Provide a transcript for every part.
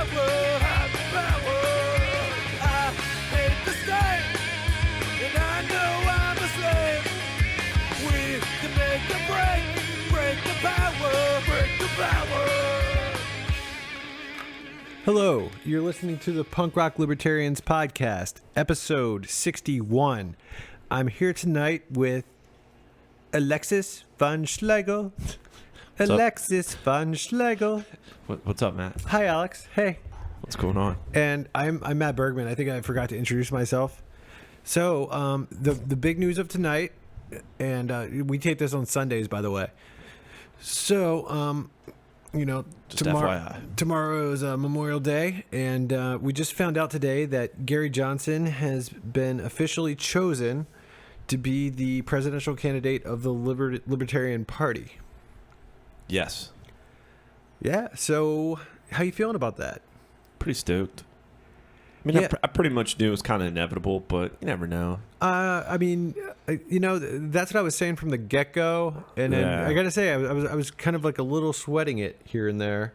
have the power. I hate the state, and I know I'm a slave. We can make a break the power, break the power. Hello, you're listening to the Punk Rock Libertarians podcast, episode 61. I'm here tonight with Alexis von Schlegel. Alexis von Schlegel. What's up, Matt? Hi, Alex. Hey. What's going on? And I'm Matt Bergman. I think I forgot to introduce myself. So, the big news of tonight, and we tape this on Sundays, by the way. So, Just FYI. Tomorrow is Memorial Day, and we just found out today that Gary Johnson has been officially chosen to be the presidential candidate of the Libertarian Party. Yes. Yeah. So, how you feeling about that? Pretty stoked. I mean, I pretty much knew it was kind of inevitable, but you never know. That's what I was saying from the get-go, and then I gotta say, I was kind of like a little sweating it here and there.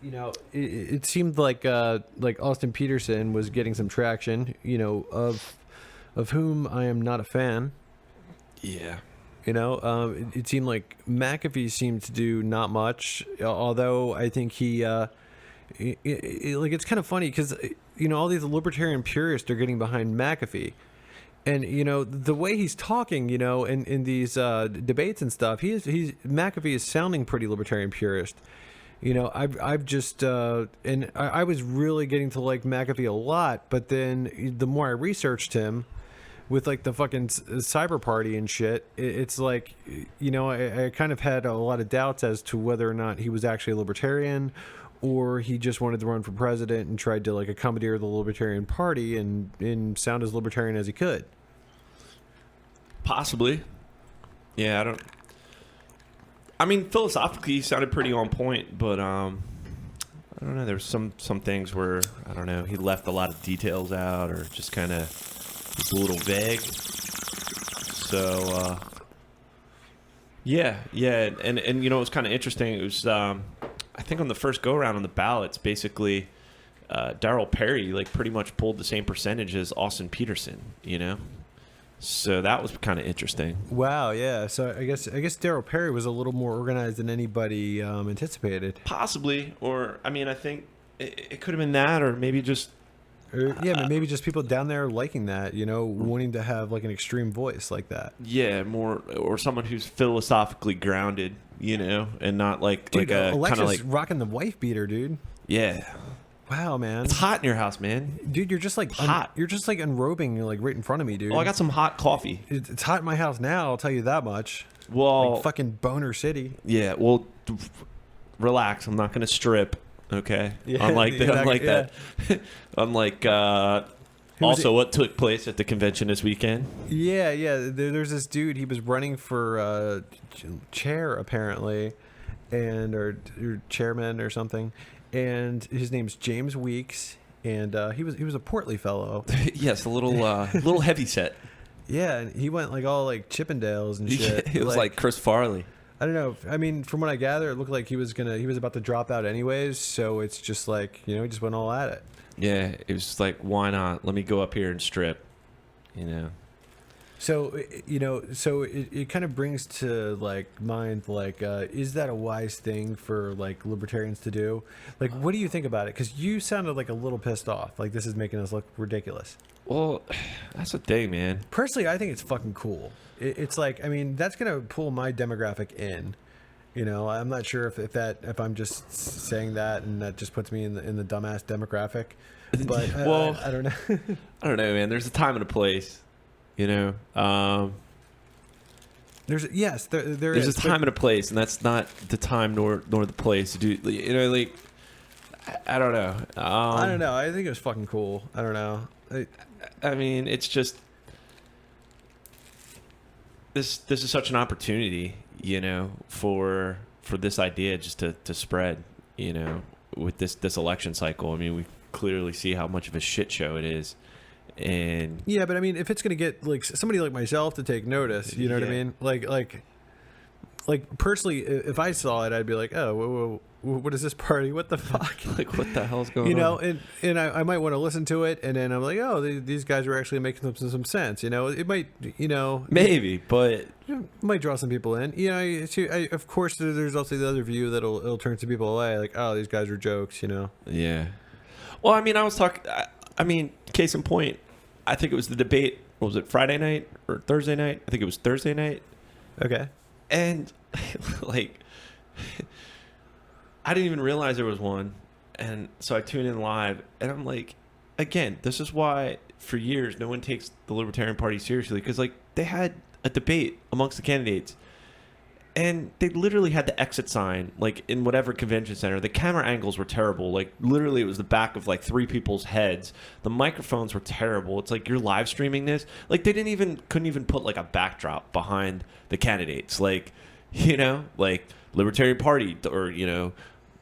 You know, it seemed like Austin Peterson was getting some traction. You know, of whom I am not a fan. Yeah. You know, it seemed like McAfee seemed to do not much, although I think he. It's kind of funny because, all these libertarian purists are getting behind McAfee. And, the way he's talking, in these debates and stuff, McAfee is sounding pretty libertarian purist. I've just, and I was really getting to like McAfee a lot, but then the more I researched him with like the fucking cyber party and shit, it's like, I kind of had a lot of doubts as to whether or not he was actually a libertarian, or he just wanted to run for president and tried to like commandeer the Libertarian Party and sound as libertarian as he could. Possibly. Yeah, I mean, philosophically, he sounded pretty on point, but I don't know. There's some things where, I don't know, he left a lot of details out or just kind of was a little vague. So, yeah. And it was kind of interesting. It was... I think on the first go-around on the ballots, basically, Darryl Perry pretty much pulled the same percentage as Austin Peterson, So that was kind of interesting. Wow, yeah. So I guess Darryl Perry was a little more organized than anybody anticipated. Possibly, or I think it could have been that, or maybe just. Maybe just people down there liking that, wanting to have like an extreme voice like that. Yeah, more or someone who's philosophically grounded, and not like dude, like a kind of like rocking the wife beater, dude. Yeah. Wow, man. It's hot in your house, man. Dude, you're just like hot. You're just like unrobing like right in front of me, dude. Well, I got some hot coffee. It's hot in my house now. I'll tell you that much. Well, like fucking Boner City. Yeah. Well, relax. I'm not gonna strip. Okay. Yeah, unlike that. Unlike also what took place at the convention this weekend. Yeah. There's this dude. He was running for chair apparently, or chairman or something, and his name's James Weeks, and he was a portly fellow. Yes, a little heavy set. Yeah, and he went like all like Chippendales and shit. It was like Chris Farley. I don't know. I mean, from what I gather, it looked like he was about to drop out anyways. So it's just like, he just went all at it. Yeah, it was like, why not? Let me go up here and strip, So, so it kind of brings to like mind, like, is that a wise thing for like libertarians to do? Like, what do you think about it? Because you sounded like a little pissed off. Like this is making us look ridiculous. Well, that's the thing, man. Personally, I think it's fucking cool. It's like, I mean, that's gonna pull my demographic in. I'm not sure if I'm just saying that and that just puts me in the dumbass demographic. But well, I don't know. I don't know, man. There's a time and a place. There is a time and a place, and that's not the time nor the place to do. Like I don't know. I don't know. I think it was fucking cool. I don't know. I mean, it's just this is such an opportunity, for this idea just to spread, with this election cycle. I mean, we clearly see how much of a shit show it is. And yeah, but I mean, if it's going to get like somebody like myself to take notice, you know what I mean? Like like personally, if I saw it, I'd be like, oh, whoa, what is this party? What the fuck? Like, what the hell's going You know, on? and I might want to listen to it, and then I'm like, oh, these guys are actually making some sense. You know, it might, you know, Maybe, but it might draw some people in. You know, of course, there's also the other view that'll it'll turn some people away, like, oh, these guys are jokes. You know. yeah. Well, I mean, I was talking. I mean, case in point, I think it was the debate. What was it, Friday night or Thursday night? I think it was Thursday night. Okay. And like, I didn't even realize there was one, and so I tuned in live, and I'm like, again, this is why for years no one takes the Libertarian Party seriously, because like they had a debate amongst the candidates, and they literally had the exit sign like in whatever convention center. The camera angles were terrible. Like literally, it was the back of like 3 people's heads. The microphones were terrible. It's like you're live streaming this. Like they couldn't even put like a backdrop behind the candidates. Like, you know, like Libertarian Party, or you know,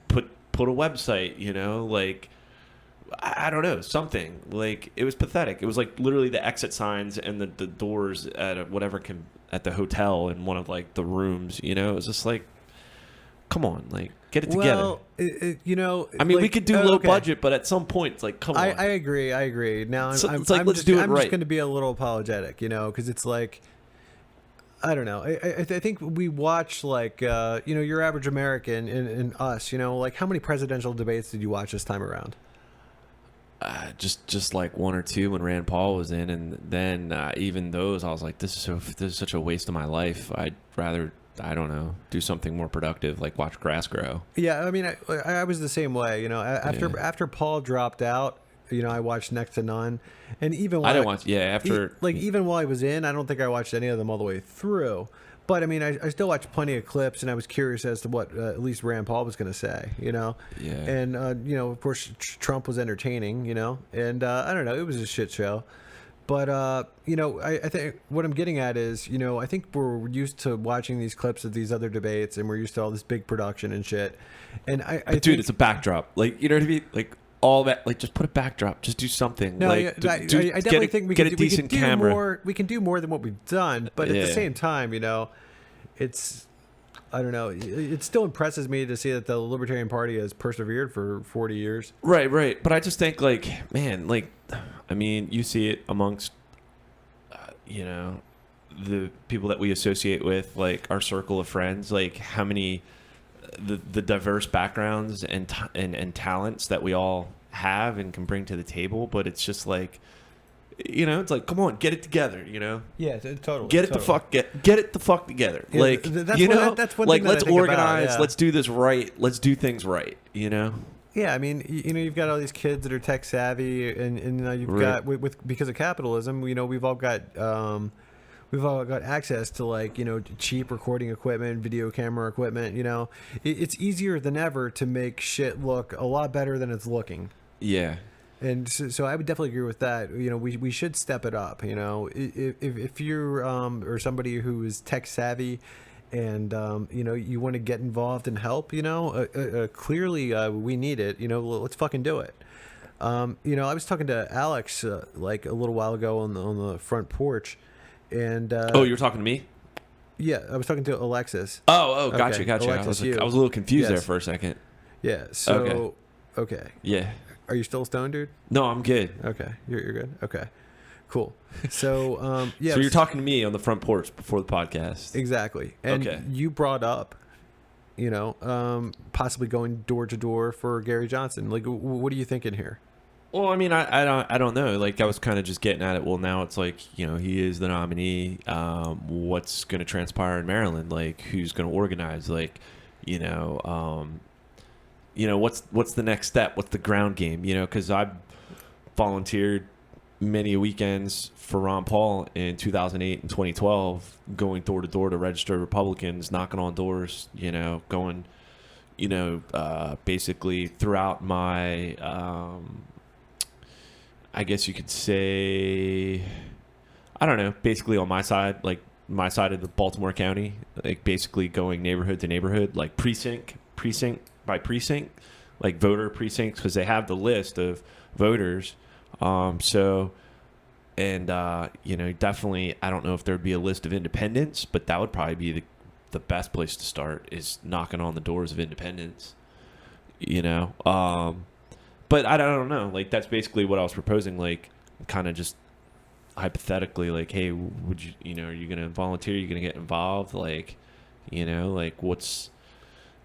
put a website. You know, like I don't know, something. Like it was pathetic. It was like literally the exit signs and the doors at whatever at the hotel in one of like the rooms, you know. It was just like, come on, like get it together. Well, you know, I mean, like, we could do low budget, but at some point it's like, come on. I agree. Now So I'm it's like, let's just, do it I'm right. just going to be a little apologetic, you know, because it's like, I don't know. I think we watch like, you know, your average American and us, you know, like how many presidential debates did you watch this time around? Just like 1 or 2 when Rand Paul was in, and then even those, I was like, this is such a waste of my life. I'd rather, I don't know, do something more productive, like watch grass grow. Yeah, I mean, I was the same way. You know, after Paul dropped out, you know, I watched next to none, and even while I didn't watch. Yeah, after even while I was in, I don't think I watched any of them all the way through. But I mean, I still watched plenty of clips, and I was curious as to what at least Rand Paul was going to say, you know. Yeah. And you know, of course, Trump was entertaining, you know, and I don't know, it was a shit show. But you know, I think what I'm getting at is, you know, I think we're used to watching these clips of these other debates, and we're used to all this big production and shit. And I dude, think, it's a backdrop. Like, you know what I mean? Like all that. Like just put a backdrop. Just do something. No, like, yeah, I definitely think we get can a do, decent we can do camera. more. We can do more than what we've done, but at the same time, you know, it's, I don't know. It still impresses me to see that the Libertarian Party has persevered for 40 years. Right. But I just think, like, man, like, I mean, you see it amongst, you know, the people that we associate with, like our circle of friends, like how many, the diverse backgrounds and talents that we all have and can bring to the table. But it's just like, you know, it's like, come on, get it together, you know? Yeah, totally. Get it the fuck together. Yeah, like, that's you one, know, that's one like, thing that let's I think organize, about, yeah. let's do this right. Let's do things right, you know? Yeah, I mean, you know, you've got all these kids that are tech savvy, and you've Right. got with because of capitalism, you know, we've all got access to, like, you know, cheap recording equipment, video camera equipment. You know, it's easier than ever to make shit look a lot better than it's looking. Yeah. And so I would definitely agree with that. You know, we should step it up. You know, if you're or somebody who is tech savvy, and you know, you want to get involved and help, you know, clearly we need it. You know, let's fucking do it. You know, I was talking to Alex like a little while ago on the front porch, and Oh, you were talking to me? yeah, I was talking to Alexis. Oh, gotcha. Okay, I Alexis, was a little confused Yes. there for a second. Yeah. So okay. Yeah. Are you still stoned, dude? No, I'm good. Okay, you're good. Okay, cool. So yeah. So you're talking to me on the front porch before the podcast. Exactly. And Okay. you brought up, you know, possibly going door to door for Gary Johnson. Like, what are you thinking here? Well, I mean, I don't know. Like, I was kind of just getting at it. Well, now it's like, you know, he is the nominee. What's going to transpire in Maryland? Like, who's going to organize? Like, you know, what's the next step? What's the ground game? You know, because I've volunteered many weekends for Ron Paul in 2008 and 2012, going door to door to register Republicans, knocking on doors, you know, going, you know, basically throughout my, I guess you could say, I don't know, basically on my side, like my side of the Baltimore County, like basically going neighborhood to neighborhood, like precinct by precinct, like voter precincts, because they have the list of voters. So, and, you know, definitely, I don't know if there'd be a list of independents, but that would probably be the best place to start is knocking on the doors of independents, you know. But I don't know. Like, that's basically what I was proposing. Like, kind of just hypothetically, like, hey, would you, you know, are you going to volunteer? Are you going to get involved? Like, you know, like, what's,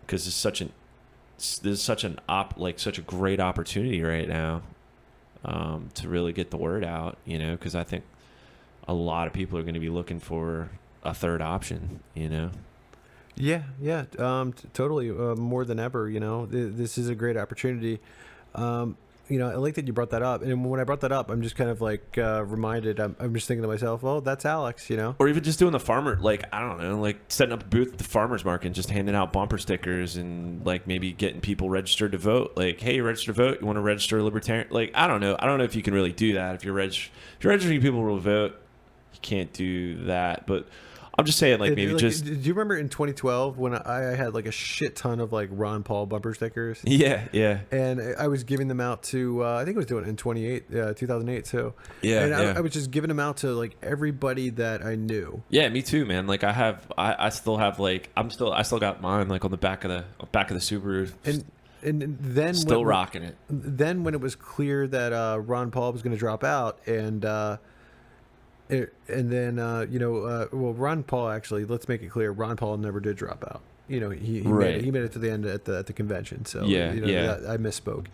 because there's such a great opportunity right now, to really get the word out, you know, because I think a lot of people are going to be looking for a third option, you know. Yeah, yeah, totally, more than ever. You know, this is a great opportunity. You know, I like that you brought that up. And when I brought that up, I'm just kind of like reminded. I'm just thinking to myself, well, that's Alex. You know, Or even just doing the farmer, like, I don't know, like setting up a booth at the farmer's market and just handing out bumper stickers and like maybe getting people registered to vote. Like, hey, you register to vote? You want to register a libertarian? Like, I don't know. I don't know if you can really do that. If you're registering people to vote, you can't do that. But I'm just saying, like, maybe like, just. Do you remember in 2012 when I had like a shit ton of like Ron Paul bumper stickers? Yeah, yeah. And I was giving them out to I think I was doing it in 2008 too. Yeah, And yeah. I was just giving them out to like everybody that I knew. Yeah, me too, man. Like, I still have like, I still got mine like on the back of the Subaru. And then Still rocking it. Then when it was clear that Ron Paul was going to drop out, and then well, Ron Paul, actually, let's make it clear, Ron Paul never did drop out. You know, he made it to the end at the convention. So Yeah, you know, yeah. I misspoke,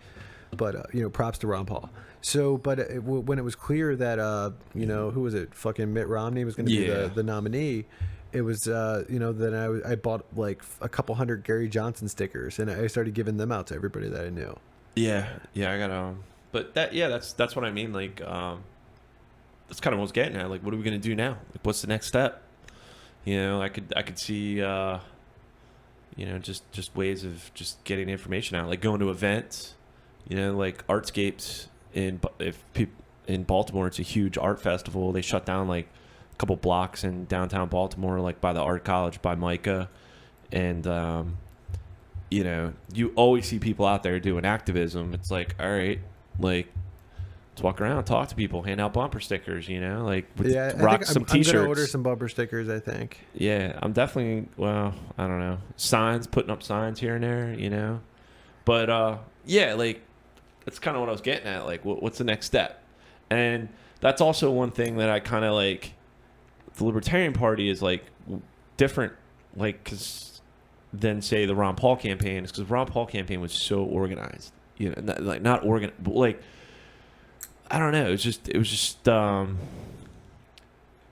but you know, props to Ron Paul. So, but when it was clear that you know, who was it? Fucking Mitt Romney was going to be the nominee. It was you know, then I bought like a couple hundred Gary Johnson stickers, and I started giving them out to everybody that I knew. Yeah, I got but that's what I mean. Like, that's kind of what I was getting at. Like, what are we gonna do now? Like, what's the next step? You know, I could see, you know, just ways of just getting information out, like going to events. You know, like Artscapes in Baltimore, it's a huge art festival. They shut down like a couple blocks in downtown Baltimore, like by the Art College by Micah, and you know, you always see people out there doing activism. It's like, all right, like, let's walk around, talk to people, hand out bumper stickers, you know, like, rock some t-shirts. I'm going to order some bumper stickers, I think. Yeah, I'm definitely, well, I don't know, putting up signs here and there, you know. But, yeah, like, that's kind of what I was getting at. Like, what's the next step? And that's also one thing that I kind of like, the Libertarian Party is, like, different, like, than, say, the Ron Paul campaign, is because Ron Paul campaign was so organized, you know, not organized, but, like, I don't know. It was just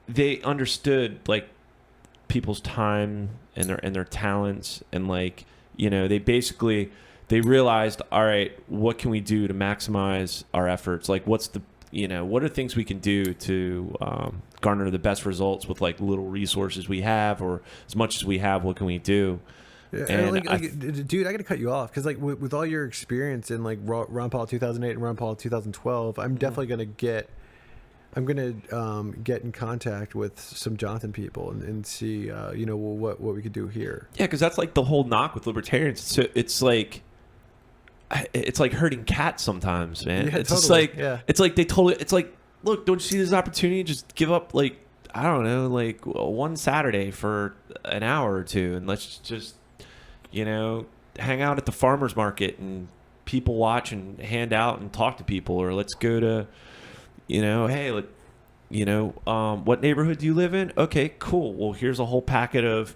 they understood like people's time and their talents, and like, you know, they realized, all right, what can we do to maximize our efforts? Like, what are things we can do to garner the best results with like little resources we have, or as much as we have, what can we do? Yeah, and dude, I got to cut you off because like with all your experience in like Ron Paul 2008 and Ron Paul 2012, I'm definitely gonna get in contact with some Jonathan people and see you know, what we could do here. Yeah, because that's like the whole knock with libertarians. So it's like herding cats sometimes, man. Yeah, it's totally. just like, yeah. It's like it's like, look, don't you see this opportunity? Just give up, like, I don't know, like one Saturday for an hour or two, and let's just, you know, hang out at the farmer's market and people watch and hand out and talk to people. Or let's go to, you know, hey, look, you know, what neighborhood do you live in? Okay, cool. Well, here's a whole packet of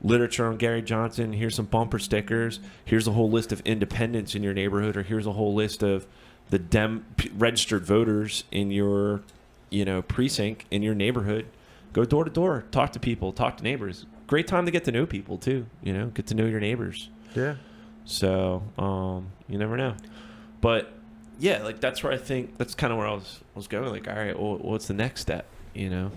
literature on Gary Johnson. Here's some bumper stickers. Here's a whole list of independents in your neighborhood, or here's a whole list of the registered voters in your, you know, precinct in your neighborhood. Go door to door, talk to people, talk to neighbors. Great time to get to know people too, you know, get to know your neighbors. Yeah. So, you never know. But yeah, like that's where I think that's kind of where I was going. Like, all right, well, what's the next step, you know?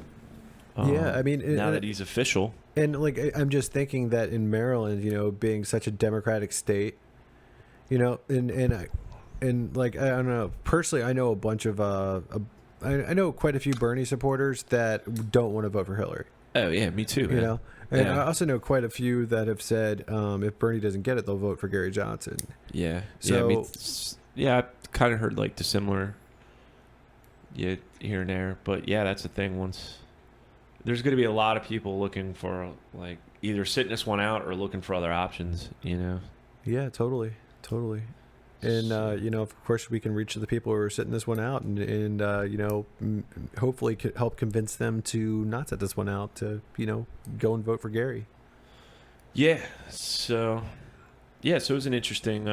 Yeah, I mean, now that he's official. And like, I'm just thinking that in Maryland, you know, being such a Democratic state, you know, and like, I don't know, personally, I know a bunch of, I know quite a few Bernie supporters that don't want to vote for Hillary. Oh yeah, me too, man. You know, and yeah. I also know quite a few that have said if Bernie doesn't get it, they'll vote for Gary Johnson. Yeah. So yeah, I kind of heard like dissimilar, here and there, but yeah, that's the thing. Once there's going to be a lot of people looking for like either sitting this one out or looking for other options, you know? Yeah, totally. And, of course, we can reach the people who are sitting this one out and hopefully help convince them to not sit this one out, to, go and vote for Gary. Yeah. So it was an interesting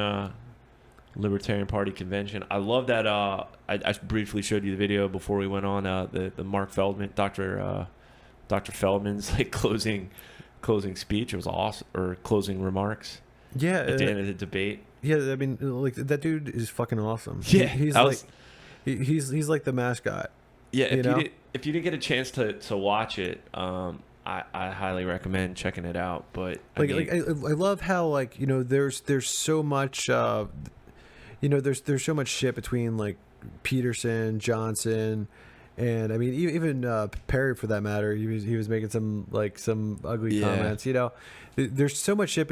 Libertarian Party convention. I love that. I briefly showed you the video before we went on the Mark Feldman, Dr. Feldman's like closing speech. It was awesome, or closing remarks. Yeah, at the end of the debate. Yeah, I mean, like that dude is fucking awesome. Yeah, he's like the mascot. Yeah, if you didn't get a chance to watch it, I highly recommend checking it out. But I love how there's so much there's so much shit between like Peterson, Johnson, and I mean even Perry for that matter. He was making some ugly comments. There's so much shit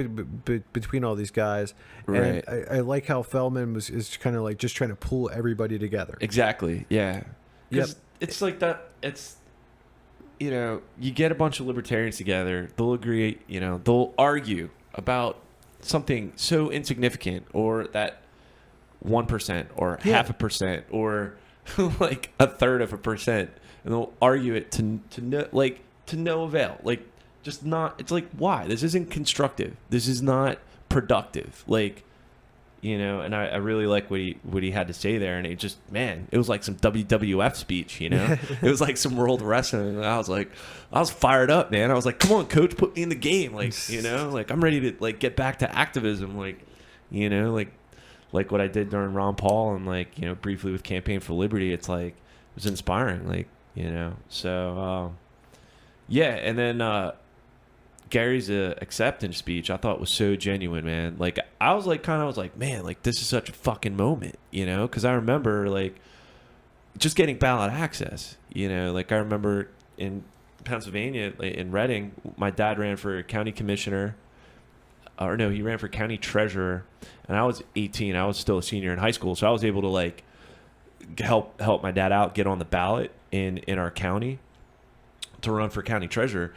between all these guys, right? And I like how Feldman is kind of like just trying to pull everybody together. Exactly. Yeah. Yep. It's like that. It's you get a bunch of libertarians together. They'll agree. They'll argue about something so insignificant, or that 1% or 0.5% or like 1/3%, and they'll argue it to no avail. Like, just not. It's like, why? This isn't constructive. This is not productive. And I really like what he had to say there, and it just, man, it was like some WWF speech, It was like some World Wrestling, and I was fired up, man. I was like, come on, coach, put me in the game, I'm ready to get back to activism, like what I did during Ron Paul and briefly with Campaign for Liberty. It's like, it was inspiring, so yeah. And then Gary's acceptance speech, I thought was so genuine, man. I was man, this is such a fucking moment, because I remember just getting ballot access, I remember in Pennsylvania, in Reading, my dad ran for county commissioner, or no, he ran for county treasurer, and I was 18. I was still a senior in high school, so I was able to help my dad out, get on the ballot in our county to run for county treasurer.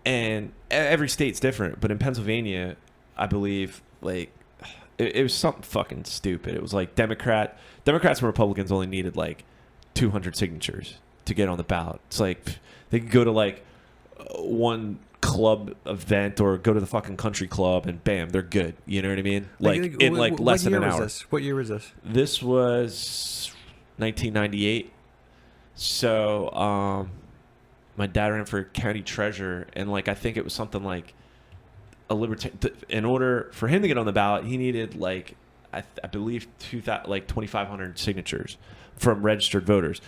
And every state's different, but in Pennsylvania, I believe it was something fucking stupid. It was like Democrats and Republicans only needed 200 signatures to get on the ballot. It's like they could go to one club event or go to the fucking country club and bam, they're good. You know what I mean? In less than an hour. What year was this? This was 1998. So my dad ran for county treasurer, and I think it was something like a libertarian. In order for him to get on the ballot, he needed I believe 2,500 signatures from registered voters.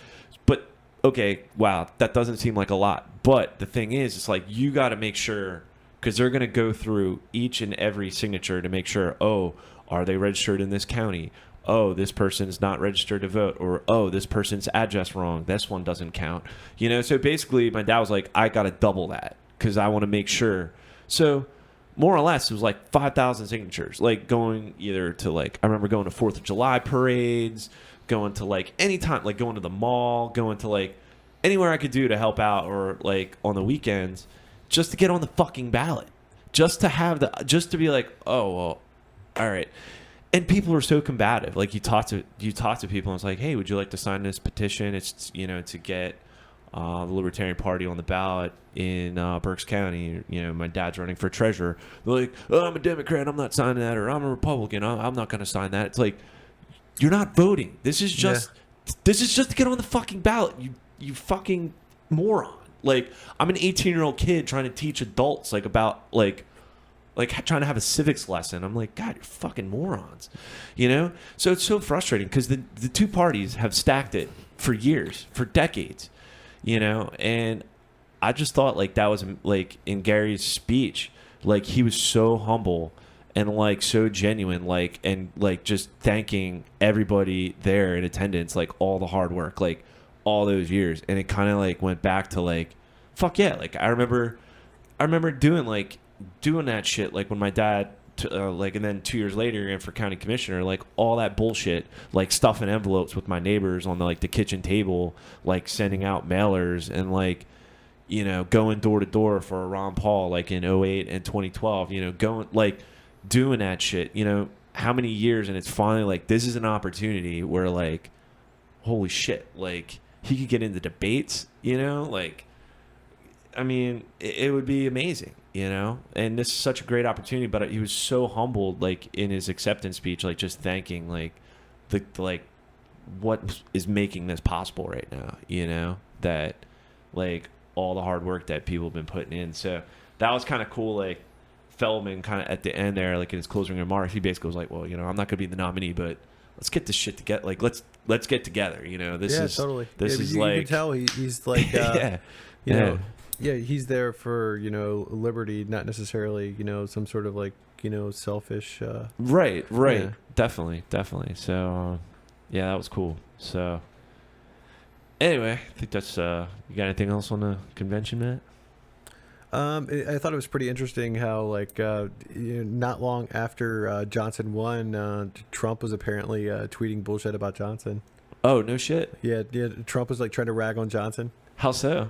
But okay, wow, that doesn't seem like a lot. But the thing is, it's you got to make sure, because they're going to go through each and every signature to make sure, oh, are they registered in this county? Oh, this person's not registered to vote, or oh, this person's address wrong, this one doesn't count. So basically my dad was like, I got to double that because I want to make sure. So more or less it was 5,000 signatures, going either to I remember going to 4th of July parades, going to anytime, going to the mall, going to anywhere I could do to help out, or on the weekends, just to get on the fucking ballot, just to be oh, well, all right. And people are so combative. You talk to people, and it's hey, would you like to sign this petition? It's to get the Libertarian Party on the ballot in Berks County. My dad's running for treasurer. They're like, oh, I'm a Democrat, I'm not signing that, or I'm a Republican, I'm not going to sign that. It's you're not voting. This is just to get on the fucking ballot. You fucking moron. I'm an 18-year-old kid trying to teach adults about trying to have a civics lesson. I'm God, you're fucking morons, So it's so frustrating because the two parties have stacked it for years, for decades, and I just thought that was in Gary's speech, he was so humble and so genuine, and just thanking everybody there in attendance, all the hard work, all those years. And it kind of went back to fuck yeah. I remember doing that shit when my dad and then 2 years later ran for county commissioner, all that bullshit, stuffing envelopes with my neighbors on the kitchen table, sending out mailers, and you know, going door to door for Ron Paul, like in 2008 and 2012, you know, going like doing that shit, you know, how many years, and it's finally like, this is an opportunity where like, holy shit, like he could get into debates, you know, like, I mean, it would be amazing, you know, and this is such a great opportunity, but he was so humbled, like in his acceptance speech, like just thanking like the like what is making this possible right now, you know, that like all the hard work that people have been putting in. So that was kind of cool. Like Feldman kind of at the end there, like in his closing remarks, he basically was like, well, you know, I'm not going to be the nominee, but let's get this shit together. Like, let's get together. You know, this is totally. This is you like, you can tell he's like, you know, he's there for, you know, liberty, not necessarily, you know, some sort of like, you know, selfish. Right. Yeah. Definitely. So, yeah, that was cool. So, anyway, I think that's. You got anything else on the convention, Matt? I thought it was pretty interesting how, like, you know, not long after Johnson won, Trump was apparently tweeting bullshit about Johnson. Oh, no shit. Yeah. Trump was like trying to rag on Johnson. How so?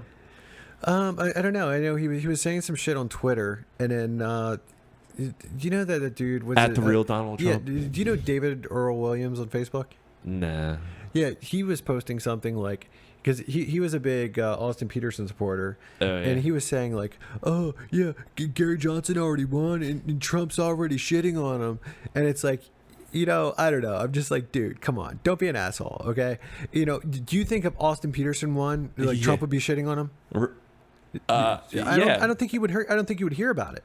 I don't know. I know he was saying some shit on Twitter, and then do you know that dude was At the real Donald Trump? Yeah. Do you know David Earl Williams on Facebook? Nah. Yeah, he was posting something like, because he was a big Austin Peterson supporter, and he was saying like, oh yeah, Gary Johnson already won, and Trump's already shitting on him, and it's like, you know, I don't know. I'm just like, dude, come on, don't be an asshole, okay? You know, do you think if Austin Peterson won, like Trump would be shitting on him? I don't think he would hear. I don't think he would hear about it.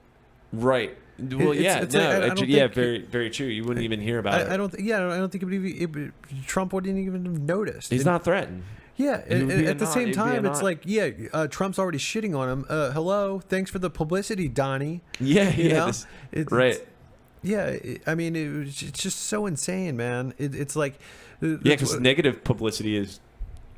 Right. Well, very, very true. You wouldn't even hear about it. I don't think Trump wouldn't even have noticed. He's not threatened. Yeah. At the same time, it's like, Trump's already shitting on him. Hello, thanks for the publicity, Donnie. Yeah. You know? Right. I mean, it's just so insane, man. It's like, because negative publicity is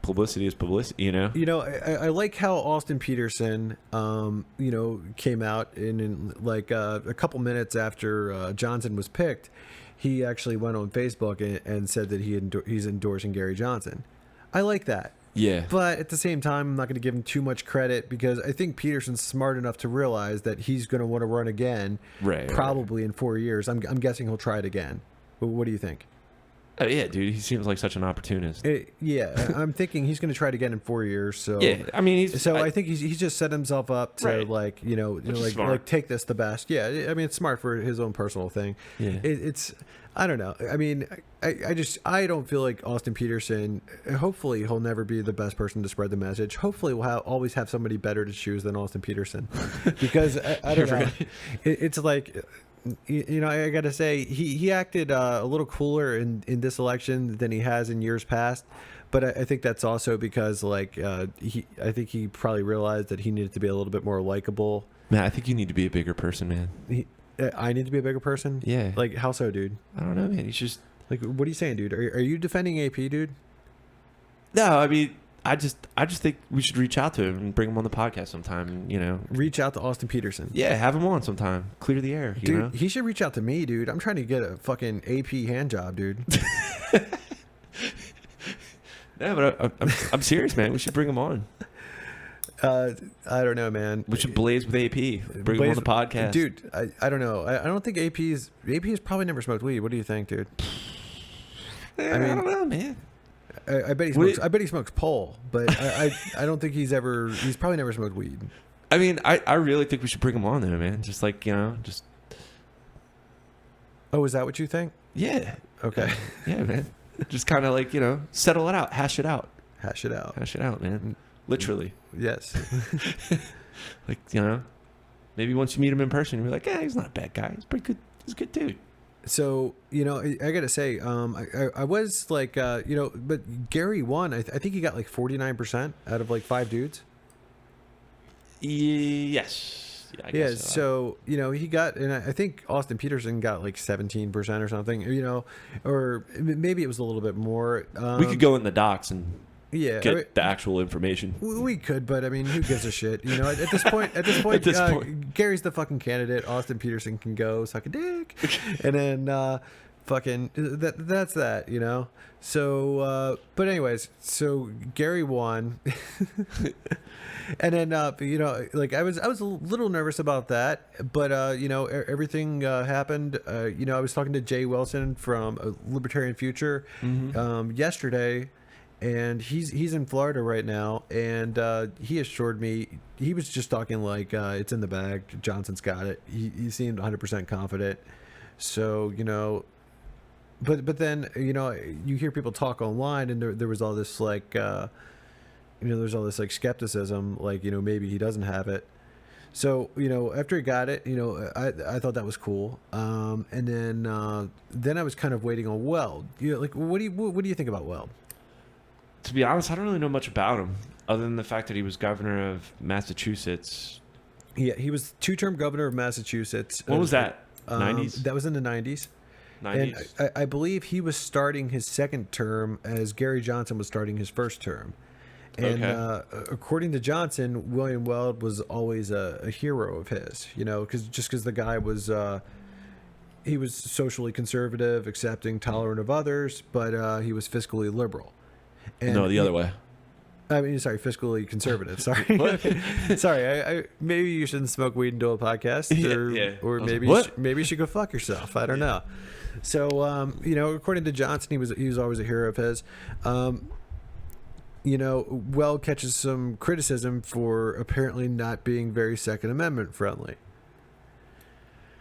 publicity, you know. You know, I like how Austin Peterson, you know, came out in like a couple minutes after Johnson was picked. He actually went on Facebook and said that he's endorsing Gary Johnson. I like that. Yeah. But at the same time, I'm not going to give him too much credit, because I think Peterson's smart enough to realize that he's going to want to run again, probably in 4 years. I'm guessing he'll try it again. What do you think? Yeah, dude, he seems like such an opportunist. I'm thinking he's going to try it again in 4 years. So yeah, I mean, I think he's just set himself up to like, you know, like take this the best. Yeah, I mean, it's smart for his own personal thing. Yeah, it's I don't know. I mean, I don't feel like Austin Peterson. Hopefully, he'll never be the best person to spread the message. Hopefully, we'll always have somebody better to choose than Austin Peterson, because I don't know. It's like, you know, I gotta say he acted a little cooler in this election than he has in years past, but I think that's also because like I think he probably realized that he needed to be a little bit more likable. Man, I think you need to be a bigger person, man. I need to be a bigger person. Yeah. Like, how so, dude? I don't know, man. He's just like, what are you saying, dude? Are you defending AP, dude? No, I mean, I just think we should reach out to him and bring him on the podcast sometime. And, you know, reach out to Austin Peterson. Yeah, have him on sometime. Clear the air, dude. You know? He should reach out to me, dude. I'm trying to get a fucking AP hand job, dude. No, but I'm serious, man. We should bring him on. I don't know, man. We should blaze with AP. Bring him on the podcast, dude. I don't know. I don't think AP's probably never smoked weed. What do you think, dude? I don't know, man. I bet he smokes. I bet he smokes pole, but I don't think he's probably never smoked weed. I mean, I really think we should bring him on there, man. Just like, you know, just. Oh, is that what you think? Yeah. Okay. Yeah, man. Just kind of like, you know, settle it out, hash it out, man. Literally. Yes. Like, you know, maybe once you meet him in person, you'll be like, yeah, he's not a bad guy. He's pretty good. He's a good dude. So, you know, I got to say, I was like, you know, but Gary won. I think he got like 49% out of like 5 dudes. Yes. Yeah, I guess so, you know, he got, and I think Austin Peterson got like 17% or something, you know, or maybe it was a little bit more. We could go in the docs and get the actual information. We could, but I mean, who gives a shit? You know, at this point, Gary's the fucking candidate. Austin Peterson can go suck a dick, and then that's that, you know. So but anyways, so Gary won. And then you know, like I was a little nervous about that, but you know, everything happened. You know, I was talking to Jay Wilson from Libertarian Future yesterday, and he's in Florida right now, and he assured me, he was just talking like it's in the bag. Johnson's got it. He seemed 100% confident. So, you know, but then, you know, you hear people talk online, and there was all this like you know, there's all this like skepticism, like, you know, maybe he doesn't have it. So, you know, after he got it, you know, I thought that was cool. And then I was kind of waiting on Weld. You know, like, what do you think about Weld? To be honest, I don't really know much about him, other than the fact that he was governor of Massachusetts. Yeah, he was 2-term governor of Massachusetts. When was that? 90s? That was in the 90s. 90s. And I believe he was starting his second term as Gary Johnson was starting his first term. And according to Johnson, William Weld was always a hero of his, you know, because the guy was he was socially conservative, accepting, tolerant of others, but he was fiscally liberal. And no, the other way. I mean, sorry, fiscally conservative. Sorry, sorry. I maybe you shouldn't smoke weed and do a podcast, or maybe maybe you should go fuck yourself. I don't know. So you know, according to Johnson, he was always a hero of his. You know, Weld catches some criticism for apparently not being very Second Amendment friendly.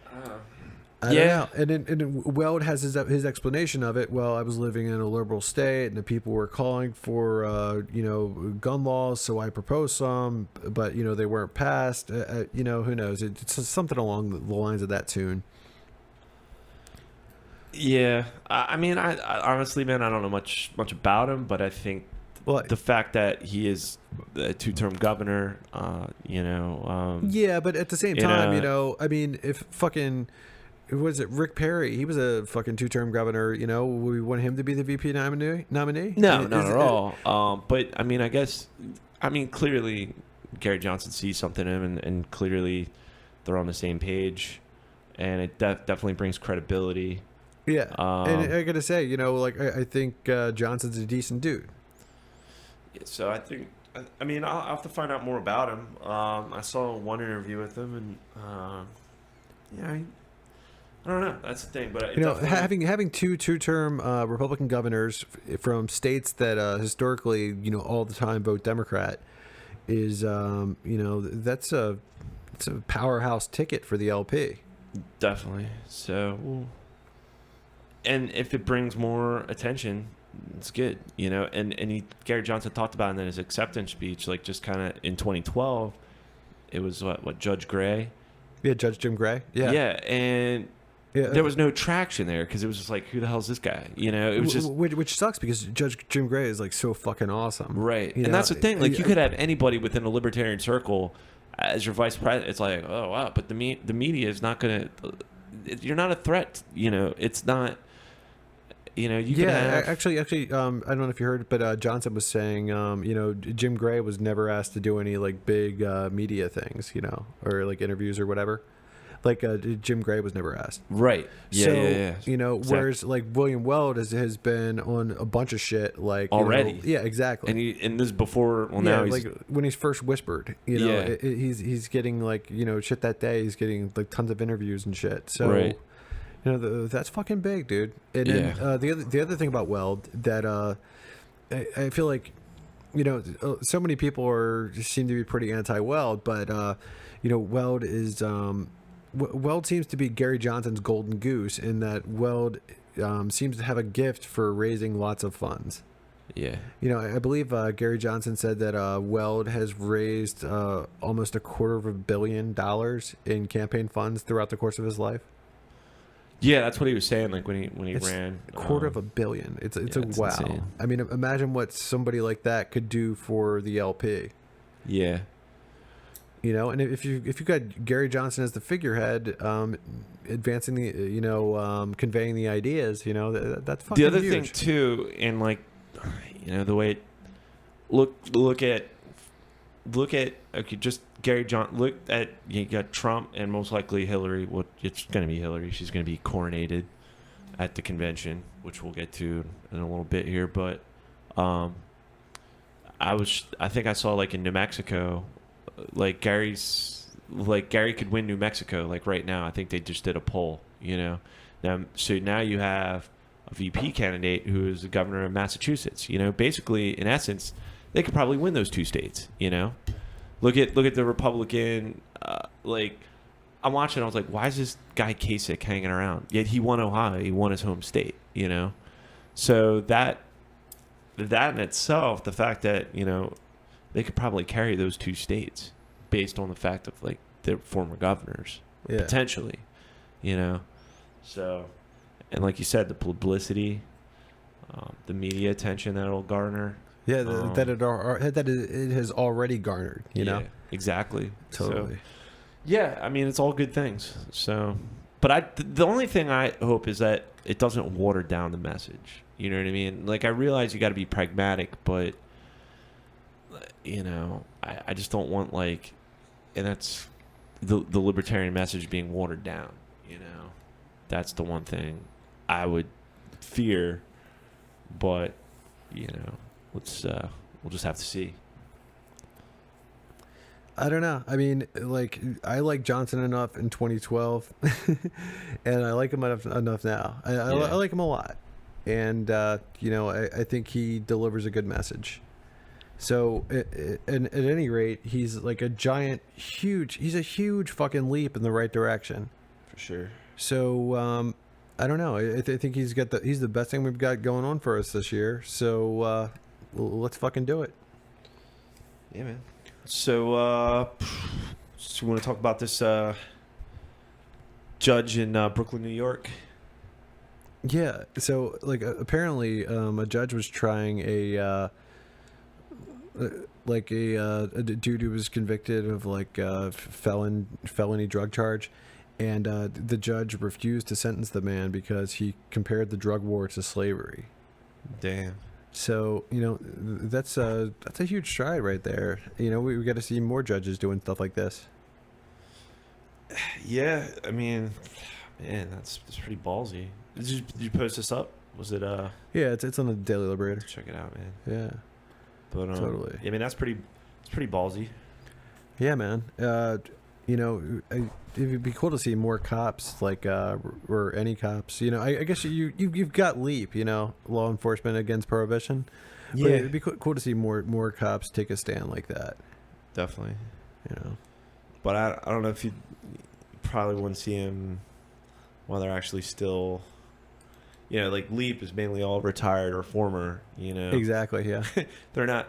I don't know. And then Weld has his explanation of it. Well, I was living in a liberal state, and the people were calling for you know, gun laws, so I proposed some, but you know, they weren't passed. You know, who knows? It's something along the lines of that tune. Yeah, I mean, I honestly, man, I don't know much about him, but I think the fact that he is a 2-term governor, you know. Yeah, but at the same time, you know, I mean, if fucking, was it Rick Perry? He was a fucking 2-term governor. You know, we want him to be the VP nominee? No, not at all. But I mean, clearly Gary Johnson sees something in him, and clearly they're on the same page, and it definitely brings credibility. Yeah, and I gotta say, you know, like I think Johnson's a decent dude. So I think, I mean, I'll have to find out more about him. I saw one interview with him, and yeah, I don't know. That's the thing, but you know, having two-term Republican governors from states that historically, you know, all the time vote Democrat is, you know, it's a powerhouse ticket for the LP. Definitely. So, and if it brings more attention, it's good, you know. And Gary Johnson talked about it in his acceptance speech, like just kind of in 2012. It was what Judge Gray. Yeah, Judge Jim Gray. Yeah. Yeah, and there was no traction there because it was just like, who the hell's this guy? You know, it was just which sucks because Judge Jim Gray is like so fucking awesome, right? And that's the thing. Like, you could have anybody within the libertarian circle as your vice president. It's like, oh wow, but the media is not gonna. You're not a threat. You know, it's not. You know, you can have... actually, I don't know if you heard, but Johnson was saying, you know, Jim Gray was never asked to do any like big media things, you know, or like interviews or whatever. Like Jim Gray was never asked. Right. Yeah. So, yeah. You know, exactly. Whereas like William Weld has been on a bunch of shit like already. You know, yeah, exactly. And this is before. Well, now he's like when he's first whispered. You know, he's getting like, you know, shit that day. He's getting like tons of interviews and shit. So. Right. You know, that's fucking big, dude. And then the other thing about Weld that I feel like, you know, so many people seem to be pretty anti-Weld, but you know, Weld is Weld seems to be Gary Johnson's golden goose in that Weld seems to have a gift for raising lots of funds. Yeah. You know, I believe Gary Johnson said that Weld has raised almost $250 million in campaign funds throughout the course of his life. Yeah, that's what he was saying. Like when he ran, $250 million. It's a wow. Insane. I mean, imagine what somebody like that could do for the LP. Yeah. You know, and if you got Gary Johnson as the figurehead, advancing the conveying the ideas, you know, that's fucking huge. The other huge. thing too, and like, you know, the way look at okay, just Gary Johnson. Look at, you got Trump and most likely Hillary. It's going to be Hillary. She's going to be coronated at the convention, which we'll get to in a little bit here. But I think I saw like in New Mexico, like Gary could win New Mexico like right now. I think they just did a poll, so now you have a VP candidate who is the governor of Massachusetts. Basically in essence, they could probably win those 2 states. Look at the Republican. I'm watching. I was like, why is this guy Kasich hanging around? Yet he won Ohio. He won his home state. So that in itself, the fact that they could probably carry those 2 states based on the fact of like their former governors, potentially. So, and like you said, the publicity, the media attention that it'll garner. Yeah, that it has already garnered. You know, exactly. Totally. So, yeah, I mean, it's all good things. So, but the only thing I hope is that it doesn't water down the message. You know what I mean? Like, I realize you got to be pragmatic, but I just don't want and that's the libertarian message being watered down. That's the one thing I would fear, but we'll just have to see. I don't know. I mean, I like Johnson enough in 2012, and I like him enough now. I like him a lot, and I think he delivers a good message. So, at any rate, he's like he's a huge fucking leap in the right direction. For sure. So, I don't know. I think he's the best thing we've got going on for us this year. So, let's fucking do it. Yeah, man. So you want to talk about this judge in Brooklyn, New York? Yeah. So, apparently, a judge was trying a dude who was convicted of felony drug charge, and the judge refused to sentence the man because he compared the drug war to slavery. Damn. So, that's a huge stride right there. We got to see more judges doing stuff like this. Yeah, I mean, man, that's pretty ballsy. Did you post this up? Was it Yeah, it's on the Daily Liberator. Check it out, man. Yeah. But totally. I mean, it's pretty ballsy. Yeah, man. It'd be cool to see more cops, or any cops. I guess you've got LEAP, law enforcement against prohibition. Yeah, but it'd be cool to see more cops take a stand like that. Definitely. But I don't know if you probably wouldn't see him while they're actually still. LEAP is mainly all retired or former. Exactly. Yeah. They're not.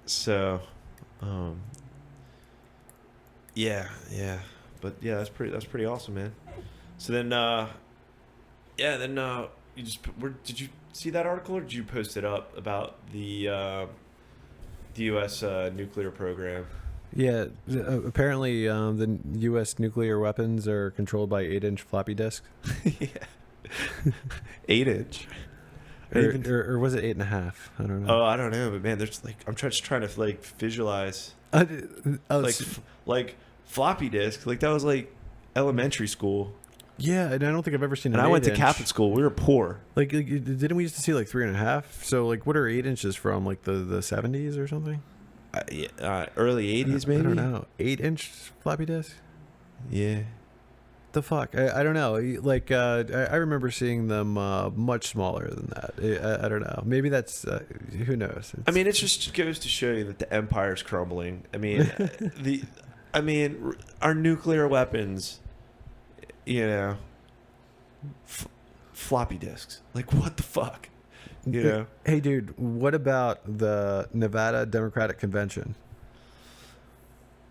So. Yeah. But yeah, that's pretty awesome, man. So then, you just did you see that article, or did you post it up about the U.S. Nuclear program? Yeah, apparently the U.S. nuclear weapons are controlled by 8-inch floppy disks. Yeah, 8-inch. Or was it 8.5? I don't know. Oh, I don't know, but man, there's I'm just trying to visualize floppy disk, that was elementary school. Yeah, and I don't think I've ever seen. And I went to Catholic school. We were poor. Didn't we used to see 3.5? So what are 8 inches from? The 70s or something? Early 80s maybe. I don't know. 8-inch floppy disk. Yeah. The fuck? I don't know. I remember seeing them much smaller than that. I don't know. Maybe that's who knows. It just goes to show you that the empire's crumbling. Our nuclear weapons, floppy disks. What the fuck? Hey, dude, what about the Nevada Democratic Convention?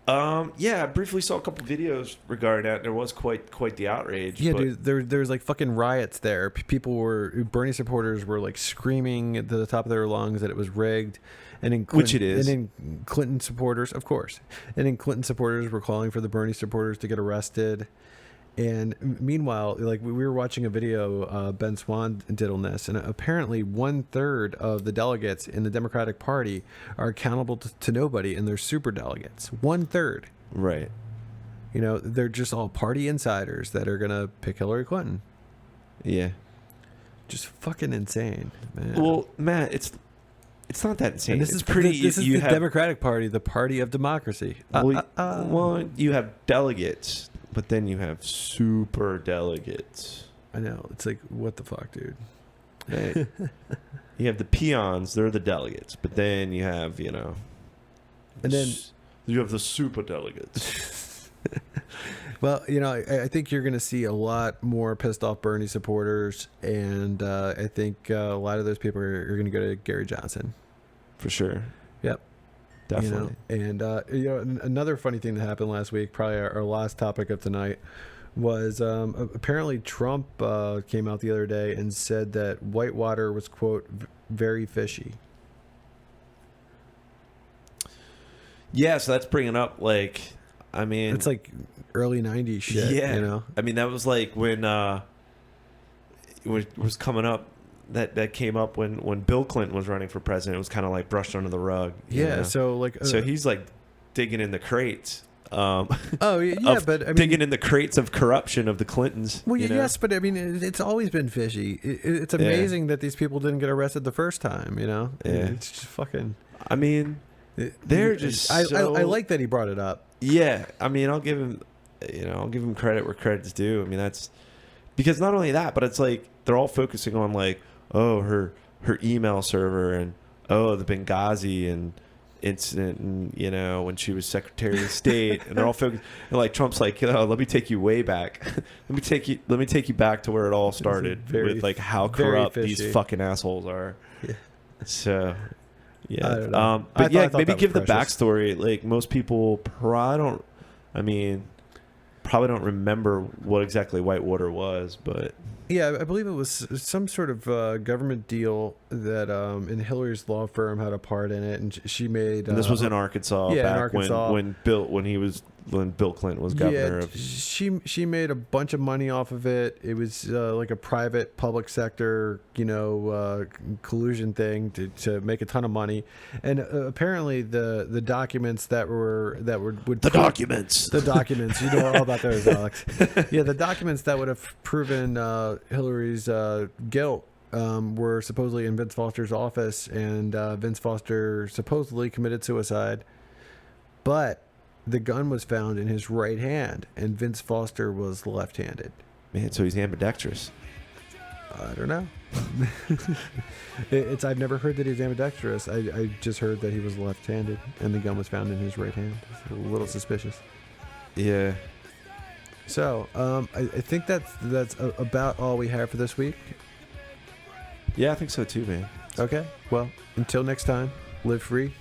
Yeah, I briefly saw a couple videos regarding that. There was quite the outrage. Yeah, dude, there was fucking riots there. Bernie supporters were screaming at the top of their lungs that it was rigged, and in which it is. And then Clinton supporters, of course, and then Clinton supporters were calling for the Bernie supporters to get arrested. And meanwhile, we were watching a video Ben Swan did on this, and apparently 1/3 of the delegates in the Democratic Party are accountable to nobody, and they're super delegates. 1/3. Right. They're just all party insiders that are gonna pick Hillary Clinton. Yeah. just fucking insane, man. Well, Matt, it's not that insane. And this it's is pretty. This is you the have, Democratic Party, the party of democracy. Well, you have delegates, but then you have super delegates. I know. It's like, what the fuck, dude? Right? You have the peons; they're the delegates, but then you have, and then you have the super delegates. Well, I think you're going to see a lot more pissed off Bernie supporters, and I think a lot of those people are going to go to Gary Johnson. For sure. Yep. Definitely. And another funny thing that happened last week, probably our last topic of tonight, was apparently Trump came out the other day and said that Whitewater was, quote, very fishy. Yeah, so that's bringing up, I mean... It's like early 90s shit, Yeah. I mean, that was like when it was coming up, that came up when Bill Clinton was running for president. It was kind of like brushed under the rug. Yeah, so so he's like digging in the crates. But I mean, digging in the crates of corruption of the Clintons. Well, yes, but I mean, it's always been fishy. It's amazing that these people didn't get arrested the first time. Yeah. It's just fucking. I mean, they're just. I like that he brought it up. Yeah, I mean, I'll give him credit where credit's due. I mean, that's because not only that, but it's like they're all focusing on her email server and the Benghazi and incident and when she was Secretary of State, and they're all focused. And like Trump's like, let me take you way back. let me take you back to where it all started with like how corrupt these fucking assholes are. Yeah. So. Yeah, I don't know. But I thought maybe give the precious. backstory. Like most people probably don't remember what exactly Whitewater was, but yeah, I believe it was some sort of government deal that and Hillary's law firm had a part in it, and she made. And this was in Arkansas. Yeah, back in Arkansas. when Bill Clinton was governor. She made a bunch of money off of it. It was like a private public sector, collusion thing to make a ton of money. And apparently the documents documents. The documents, you know all about those, Alex. Yeah, the documents that would have proven Hillary's guilt were supposedly in Vince Foster's office, and Vince Foster supposedly committed suicide. But the gun was found in his right hand, and Vince Foster was left-handed. Man, so he's ambidextrous. I don't know. I've never heard that he's ambidextrous. I just heard that he was left-handed, and the gun was found in his right hand. It's a little suspicious. Yeah. So, I think that's about all we have for this week. Yeah, I think so too, man. Okay. Well, until next time, live free.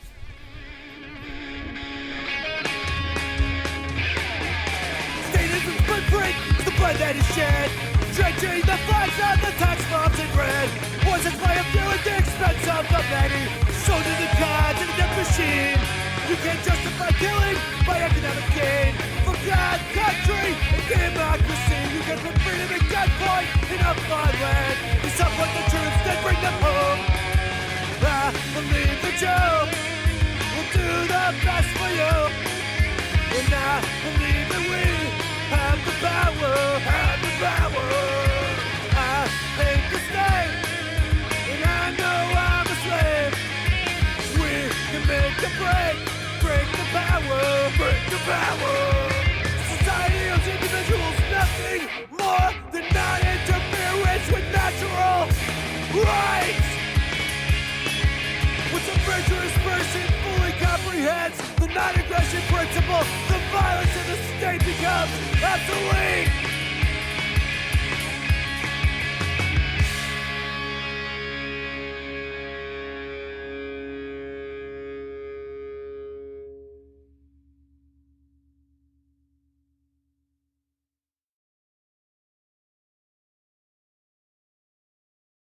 The blood that is shed, drenching the flags of the tax bombs in red. Was it by a few at the expense of the many? Sold to the gods and the death machine. You can't justify killing by economic gain. For God, country, and democracy, you can put freedom in gunpoint in a foreign land. You support the troops, then bring them home. I believe that you will do the best for you, and I believe that we have the power, I hate the state, and I know I'm a slave. We can make the break the power. Society owes individuals nothing more than non-interference with natural rights. Once a virtuous person fully comprehends the non-aggression principle, the violence in the state becomes obsolete.